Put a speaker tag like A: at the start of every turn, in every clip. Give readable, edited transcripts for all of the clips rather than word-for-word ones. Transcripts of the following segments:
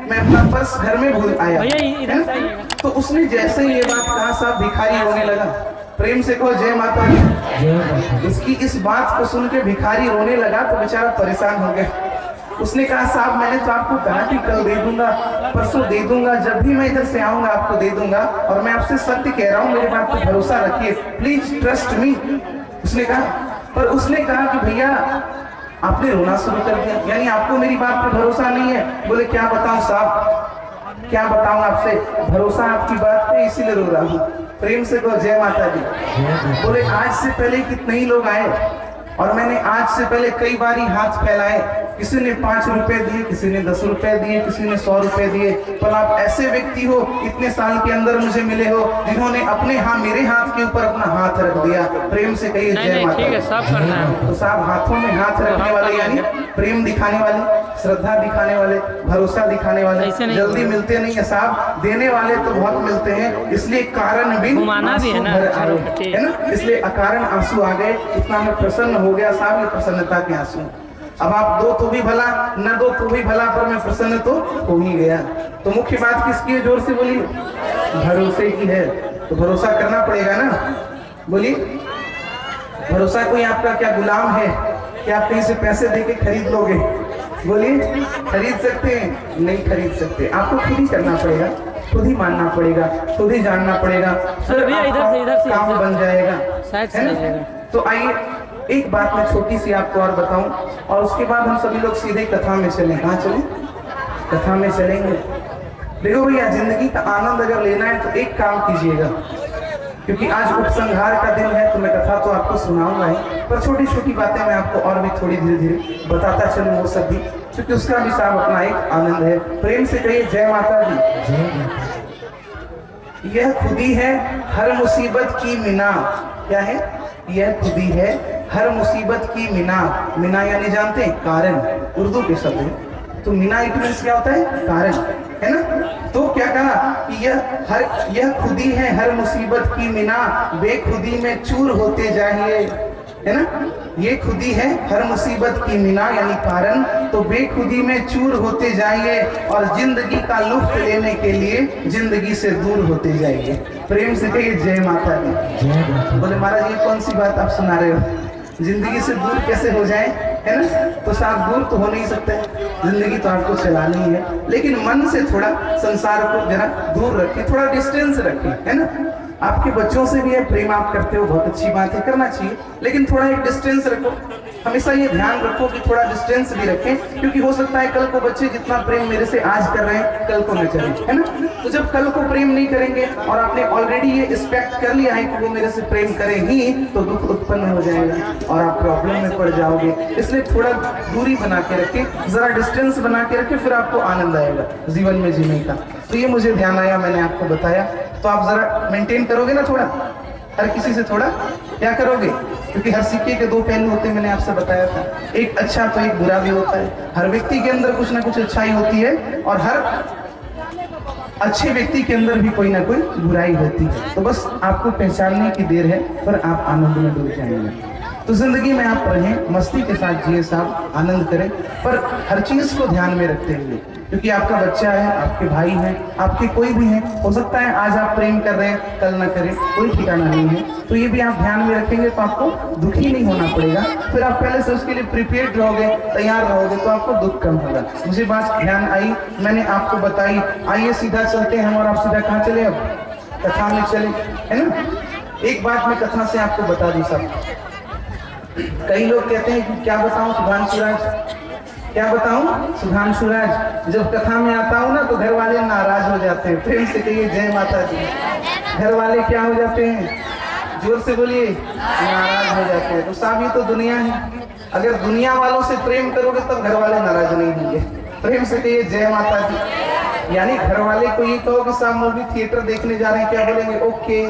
A: मैं अपना पर्स घर में भूल आया, है ना? तो उसने जैसे ही ये बात कहा साहब भिखारी रोने लगा। प्रेम से कहो जय माता दी। उसकी इस बात को सुन के भिखारी रोने लगा तो बेचारा परेशान हो गया। उसने कहा साहब मैंने तो आपको कहा कि कल दे दूंगा, परसों दे दूंगा, जब भी मैं इधर से आऊंगा आपको दे दूंगा, और मैं आपसे सत्य कह रहा हूँ, मेरे बात पर भरोसा रखिए, प्लीज ट्रस्ट मी। उसने कहा, पर उसने कहा कि भैया आपने रोना शुरू कर दिया, यानी आपको मेरी बात पर भरोसा नहीं है। बोले क्या बताऊं साहब, क्या बताऊं आपसे, भरोसा आपकी बात पे इसीलिए रो रहा हूँ। प्रेम से कहो जय माता दी। बोले आज से पहले कितने ही लोग आए और मैंने आज से पहले कई बार ही हाथ फैलाए, किसी ने 5 रुपए दिए, किसी ने 10 रुपए दिए, किसी ने 100 रुपए दिए, पर आप ऐसे व्यक्ति हो इतने साल के अंदर मुझे मिले हो जिन्होंने अपने मेरे हाथ के ऊपर अपना हाथ रख दिया। प्रेम से कहिए जय माता।
B: ठीक है, सब करना है।
A: तो साहब हाथों में हाथ रखने वाले यानी प्रेम दिखाने वाले, श्रद्धा दिखाने वाले, भरोसा दिखाने वाले जल्दी मिलते नहीं है साहब, देने वाले तो बहुत मिलते हैं। इसलिए कारण भी
B: है
A: ना, इसलिए अकारण आंसू आ गए। इतना मैं प्रसन्न हो गया साहब, ये प्रसन्नता के आंसू। अब आप दो तो भी भला, न दो तो भी भला, पर मैं प्रसन्न तो हो ही गया। तो मुख्य बात किसकी है, जोर से बोलिए, भरोसे की है। तो भरोसा करना पड़ेगा ना, बोलिए। भरोसा कोई आपका क्या गुलाम है कि आप कहीं से पैसे देके खरीद लोगे? बोलिए, खरीद सकते हैं? नहीं खरीद सकते। आपको खुद ही करना पड़ेगा, खुद ही मानना पड़ेगा, खुद ही जानना पड़ेगा, फिर इधर से काम बन जाएगा, है ना? तो आइए एक बात मैं छोटी सी आपको और बताऊं, और उसके बाद हम सभी लोग सीधे कथा में चलें। कहाँ चलें? कथा में चलेंगे। देखो भैया, जिंदगी का आनंद अगर लेना है तो एक काम कीजिएगा, क्योंकि आज उपसंहार का दिन है तो मैं कथा तो आपको सुनाऊंगा ही, पर छोटी छोटी बातें मैं आपको और भी थोड़ी धीरे धीरे बताता चलूँ, वो सब भी, क्योंकि उसका भी साहब अपना एक आनंद है। प्रेम से कहिए जय माता दी। यह खुदी है हर मुसीबत की मीना। क्या है? यह खुदी है हर मुसीबत की मीना। मीना यानी जानते हैं, कारण, उर्दू के शब्द है। तो मीना इट मीन्स क्या होता है? कारण, है ना? तो क्या कहा कि यह खुदी है हर मुसीबत की मीना, बेखुदी में चूर होते जाइए, है ना? ये खुदी है हर मुसीबत की मीना यानी कारण, तो बेखुदी में चूर होते जाइए और जिंदगी का लुत्फ लेने के लिए जिंदगी से दूर होते जाइए। प्रेम से कहिए जय माता दी। बोले महाराज ये कौन सी बात आप सुना रहे हो, जिंदगी से दूर कैसे हो जाए, है ना? तो साहब दूर तो हो नहीं सकते, जिंदगी तो आपको चलानी ही है, लेकिन मन से थोड़ा संसार को जरा दूर रखिए, थोड़ा डिस्टेंस रखिए, है ना? आपके बच्चों से भी है प्रेम आप करते हो, बहुत अच्छी बात है, करना चाहिए, लेकिन थोड़ा एक डिस्टेंस रखो। हमेशा ये ध्यान रखो कि थोड़ा डिस्टेंस भी रखें, क्योंकि हो सकता है कल को बच्चे जितना प्रेम मेरे से आज कर रहे हैं कल को न करें, है ना? तो जब कल को प्रेम नहीं करेंगे और आपने ऑलरेडी ये एक्सपेक्ट कर लिया है कि वो मेरे से प्रेम करेंगी, तो दुख उत्पन्न हो जाएगा और आप प्रॉब्लम में पड़ जाओगे। इसलिए थोड़ा दूरी बना के रखें, जरा डिस्टेंस बना के रखें, फिर आपको आनंद आएगा जीवन में जीने का। तो ये मुझे ध्यान आया, मैंने आपको बताया, तो आप जरा मेंटेन करोगे ना थोड़ा, हर किसी से थोड़ा क्या करोगे, क्योंकि हर सिक्के के 2 पहलू होते हैं, मैंने आपसे बताया था, एक अच्छा तो एक बुरा भी होता है। हर व्यक्ति के अंदर कुछ ना कुछ अच्छाई होती है और हर अच्छे व्यक्ति के अंदर भी कोई ना कोई बुराई होती है। तो बस आपको पहचानने की देर है, पर आप आनंद में डूब जाएंगे। तो जिंदगी में आप रहें, मस्ती के साथ जिए साहब, आनंद करें, पर हर चीज को ध्यान में रखते हुए, क्योंकि आपका बच्चा है, आपके भाई हैं, आपके कोई भी हैं, हो सकता है आज आप प्रेम कर रहे हैं कल ना करें, कोई ठिकाना नहीं है। तो ये भी आप ध्यान में रखेंगे तो आपको दुखी नहीं होना पड़ेगा, फिर आप पहले से उसके लिए प्रिपेयर्ड रहोगे, तैयार रहोगे, तो आपको दुख कम होगा। मुझे बात ध्यान आई, मैंने आपको बताई। आइए सीधा चलते हैं, और आप सीधा कहाँ चले, अब कथा में चले, है ना? एक बात मैं कथा से आपको बता दूं साहब, कई लोग कहते हैं कि क्या बताऊं सुधांशुराज, क्या बताऊं सुधांशुराज, जब कथा में आता हूं ना तो घर वाले नाराज हो जाते हैं। प्रेम से कहिए जय माता दी। घर वाले क्या हो जाते हैं, जोर से बोलिए, नाराज हो जाते हैं। तो साहब ये तो दुनिया है, अगर दुनिया वालों से प्रेम करोगे तब घर वाले नाराज नहीं होंगे। प्रेम से कहिए जय माता दी। यानी घर वाले को ये कहो कि साहब मूवी थिएटर देखने जा रहे हैं, क्या बोलेंगे? Okay,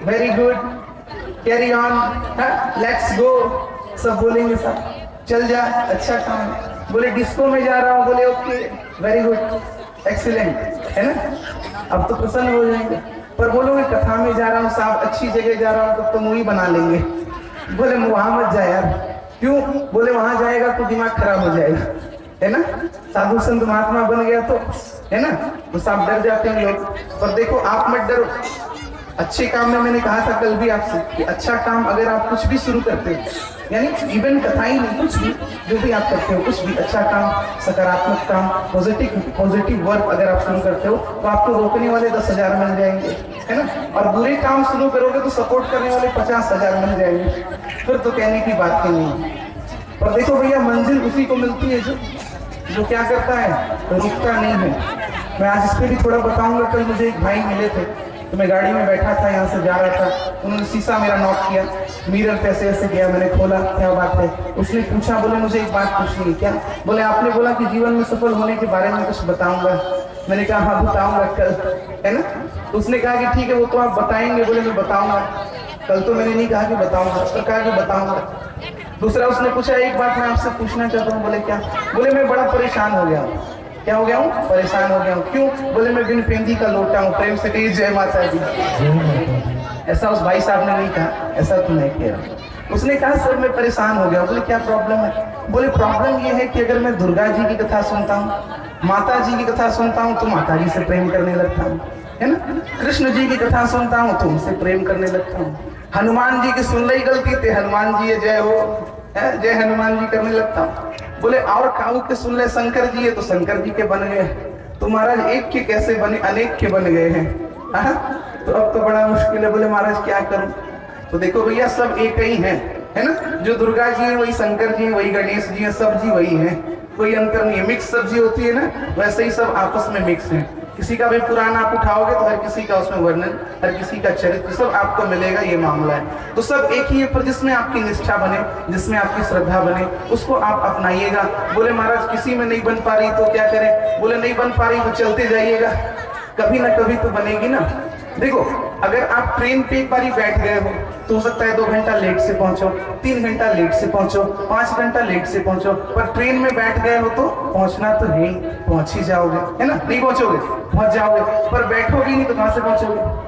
A: very good, carry on, let's go, सब बोलेंगे साहब, चल जा, अच्छा काम। बोले डिस्को में जा रहा हूँ, बोले ओके, वेरी गुड, एक्सीलेंट, है ना? अब तो प्रसन्न हो जाएंगे। पर बोलोगे कथा में जा रहा हूँ साहब, अच्छी जगह जा रहा हूँ, तब तो मूवी बना लेंगे। बोले वहां मत जा यार, क्यों? बोले वहां जाएगा तो दिमाग खराब हो जाएगा। है ना। साधु संत महात्मा बन गया तो है ना, तो सब डर जाते हैं लोग। पर देखो आप मत डरो, अच्छे काम में मैंने कहा था कल भी आपसे कि अच्छा काम अगर आप कुछ भी शुरू करते हो, यानी इवन कथा ही नहीं, कुछ भी जो भी आप करते हो, कुछ भी अच्छा काम, सकारात्मक काम, पॉजिटिव वर्क अगर आप शुरू करते हो तो आपको रोकने वाले 10,000 मिल जाएंगे, है ना। और बुरे काम शुरू करोगे तो सपोर्ट करने वाले 50,000 मिल जाएंगे, फिर तो कहने की बात ही नहीं। पर देखो भैया, मंजिल उसी को मिलती है जो क्या करता है, तो रुकता नहीं है। मैं आज इस पे भी थोड़ा बताऊंगा। कल मुझे एक भाई मिले थे, तो मैं गाड़ी में बैठा था, यहाँ से जा रहा था, उन्होंने शीशा मेरा नॉक किया, मिरर कैसे ऐसे गया, मैंने खोला, क्या बात है। उसने पूछा, बोले मुझे एक बात पूछनी है। क्या? बोले आपने बोला कि जीवन में सफल होने के बारे में कुछ बताऊंगा। मैंने कहा हाँ बताऊंगा कल, है ना। तो उसने कहा कि ठीक है, वो तो आप बताएंगे। बोले मैं बताऊंगा। कल तो मैंने नहीं कहा कि बताऊंगा, तो कहा कि बताऊंगा। दूसरा उसने पूछा, एक बात मैं आपसे पूछना चाहता हूँ। बोले क्या? बोले मैं बड़ा परेशान हो गया हूँ। क्या हो गया हूँ? परेशान हो गया हूँ। क्यों? बोले मैं बिन पेंदी का लोटा हूँ। प्रेम से कहिए जय माता दी। ऐसा उस भाई साहब ने नहीं कहा, ऐसा तो नहीं किया। उसने कहा सर मैं परेशान हो गया। बोले क्या प्रॉब्लम है? बोले प्रॉब्लम ये है कि अगर मैं दुर्गा जी की कथा सुनता हूँ, माता जी की कथा सुनता हूँ तो माता जी से प्रेम करने लगता हूँ, है ना। कृष्ण जी की कथा सुनता हूँ तो उनसे प्रेम करने लगता हूँ। हनुमान जी की सुन ली गलती थे, हनुमान जी जय हो, जय हनुमान जी करने लगता हूँ। बोले और काऊ के सुन ले शंकर जी है तो शंकर जी के बन गए। तो महाराज एक के कैसे बने, अनेक के बन गए हैं। तो अब तो बड़ा मुश्किल है। बोले महाराज क्या करूं? तो देखो भैया, सब एक ही हैं, है ना। जो दुर्गा जी है वही शंकर जी है, वही गणेश जी है, सब जी वही है, कोई अंतर नहीं है। मिक्स सब्जी होती है ना, वैसे ही सब आपस में मिक्स है। किसी का भी पुराना आप उठाओगे तो हर किसी का उसमें वर्णन, हर किसी का चरित्र सब आपको मिलेगा, ये मामला है। तो सब एक ही है, पर जिसमें आपकी निष्ठा बने, जिसमें आपकी श्रद्धा बने, उसको आप अपनाइएगा। बोले महाराज किसी में नहीं बन पा रही तो क्या करें? बोले नहीं बन पा रही तो चलते जाइएगा, कभी ना कभी तो बनेगी ना। देखो अगर आप ट्रेन पे एक बारी बैठ गए हो तो हो सकता है 2 घंटा लेट से पहुंचो, 3 घंटा लेट से पहुंचो, 5 घंटा लेट से पहुंचो, पर ट्रेन में बैठ गए हो तो पहुंचना तो है, पहुंच ही जाओगे, है ना। नहीं पहुंचोगे, पहुंच जाओगे, पर बैठोगे नहीं तो कहां से पहुंचोगे।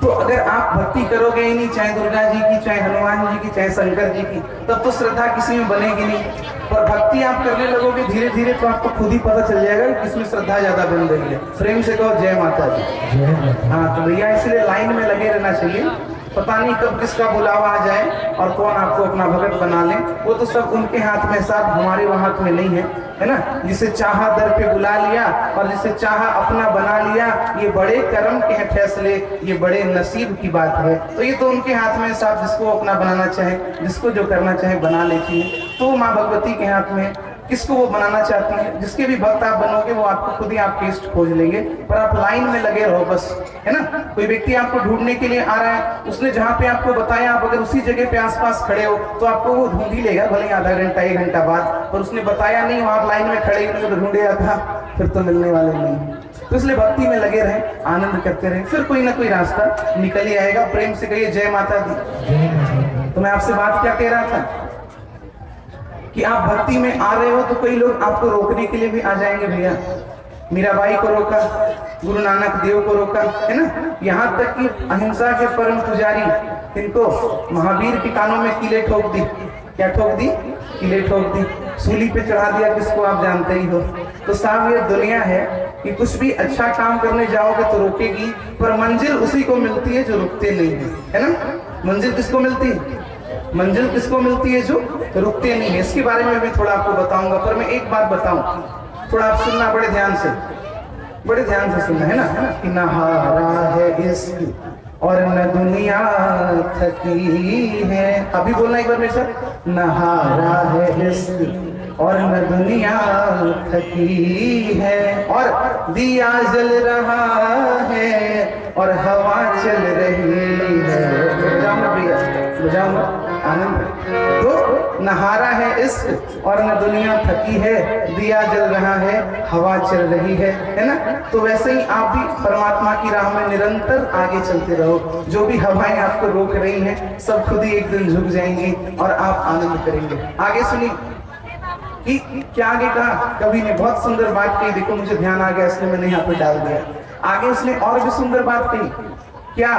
A: तो अगर आप भक्ति करोगे ही नहीं, चाहे दुर्गा जी की, चाहे हनुमान जी की, चाहे शंकर जी की, तब तो श्रद्धा किसी में बनेगी नहीं। पर भक्ति आप करने लगोगे धीरे धीरे तो आपको खुद ही पता चल जाएगा कि किसमें श्रद्धा ज्यादा बन रही है। प्रेम से कहो जय माता जी। हाँ तो भैया इसलिए लाइन में लगे रहना चाहिए। पता नहीं कब किसका बुलावा आ जाए और कौन आपको अपना भगत बना ले, वो तो सब उनके हाथ में, साथ हमारे हाथ में नहीं है, है ना। जिसे चाहा दर पे बुला लिया और जिसे चाहा अपना बना लिया, ये बड़े कर्म के हैं फैसले, ये बड़े नसीब की बात है। तो ये तो उनके हाथ में, साथ जिसको अपना बनाना चाहे, जिसको जो करना चाहे बना लेती है। तो माँ भगवती के हाथ में किसको वो बनाना चाहती है। जिसके भी भक्त आप बनोगे वो आपको खुद ही आपके इष्ट खोज लेंगे, पर आप लाइन में लगे रहो बस, है ना। कोई व्यक्ति आपको ढूंढने के लिए आ रहा है, उसने जहाँ पे आपको बताया, आप अगर उसी जगह पे आसपास खड़े हो तो आपको वो ढूंढ ही लेगा, भले आधा घंटा 1 घंटा बाद। पर उसने बताया नहीं, आप लाइन में खड़े ही नहीं तो ढूंढेगा था, फिर तो मिलने वाले नहीं। तो इसलिए भक्ति में लगे रहे, आनंद करते रहे, फिर कोई ना कोई रास्ता निकल ही आएगा। प्रेम से कहिए जय माता दी। तो मैं आपसे बात क्या कह रहा था कि आप भक्ति में आ रहे हो तो कई लोग आपको रोकने के लिए भी आ जाएंगे। भैया मीराबाई को रोका, गुरु नानक देव को रोका, है ना। यहाँ तक कि अहिंसा के परम पुजारी, इनको महावीर के कानों में कीले ठोक दी। क्या ठोक दी? कीले ठोक दी, सूली पे चढ़ा दिया, किसको आप जानते ही हो। तो साहब ये दुनिया है कि कुछ भी अच्छा काम करने जाओगे तो रोकेगी, पर मंजिल उसी को मिलती है जो रुकते नहीं है ना। मंजिल किसको मिलती है? मंजिल किसको मिलती है? जो रुकते नहीं है। इसके बारे में मैं थोड़ा आपको बताऊंगा, पर मैं एक बात बताऊं, थोड़ा आप सुनना बड़े ध्यान से, बड़े ध्यान से सुनना, है ना। कि नहारा है इश्क और न दुनिया थकी है। अभी बोलना एक बार मेरे साथ, नहारा है इश्क और न दुनिया थकी है, और दिया जल रहा है और हवा चल रही है। बजाऊंगा आनंद। तो नहारा है इश्क और न दुनिया थकी है, दिया जल रहा है, हवा चल रही है ना। तो वैसे ही आप भी परमात्मा की राह में निरंतर आगे चलते रहो। जो भी हवाएं आपको रोक रही हैं, सब खुद ही एक दिन झुक जाएंगी और आप आनंद करेंगे। आगे सुनिए कि क्या आगे कहा कवि ने, बहुत सुंदर बात कही। देखो मुझे ध्यान आ गया इसलिए मैंने यहाँ पे डाल दिया। आगे उसने और भी सुंदर बात कही। क्या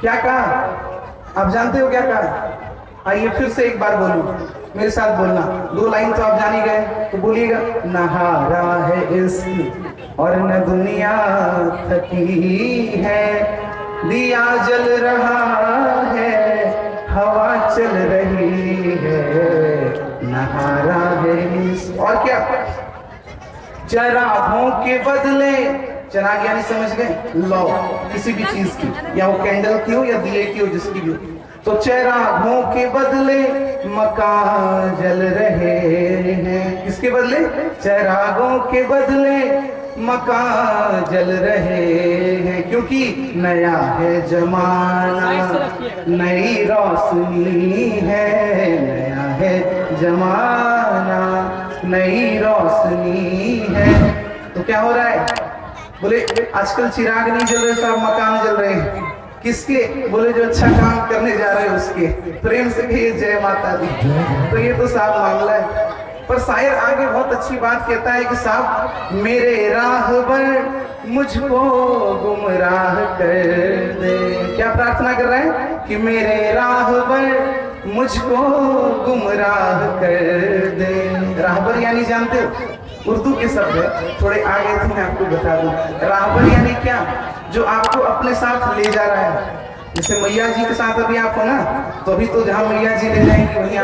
A: क्या कहा? आप जानते हो क्या कहा? आइए फिर से एक बार बोलूं, मेरे साथ बोलना, 2 लाइन तो आप जान ही गए, तो बोलिएगा। नहारा है इश्क और न दुनिया थकी है, दिया जल रहा है, हवा चल रही है, नहारा है इश्क। और क्या? चरागों के बदले, चराग यानी समझ गए लौ किसी भी चीज की, या वो कैंडल की हो या दिए की हो, जिसकी भी हो। तो चरागों के बदले मकान जल रहे हैं। किसके बदले? चरागों के बदले मकान जल रहे हैं, क्योंकि नया है जमाना, नई रोशनी है, नया है जमाना, नई रोशनी है। तो क्या हो रहा है? बोले आजकल चिराग नहीं जल रहे साहब, मकान जल रहे हैं। किसके? बोले जो अच्छा काम करने जा रहे हैं उसके। प्रेम से कहिए जय माता दी। तो ये तो साहब मामला है। पर शायर आगे बहुत अच्छी बात कहता है कि साहब मेरे राहबर मुझको गुमराह कर दे। क्या प्रार्थना कर रहा है? कि मेरे राहबर मुझको गुमराह कर दे। राहबर यानी जानते हो, उर्दू के शब्द है, थोड़े आगे थे मैं आपको बता दूं। राहबर यानी क्या? जो आपको अपने साथ ले जा रहा है। जैसे मैया जी के साथ अभी आप हो ना, तो अभी तो जहाँ मैया जी ले जाएंगे वहीं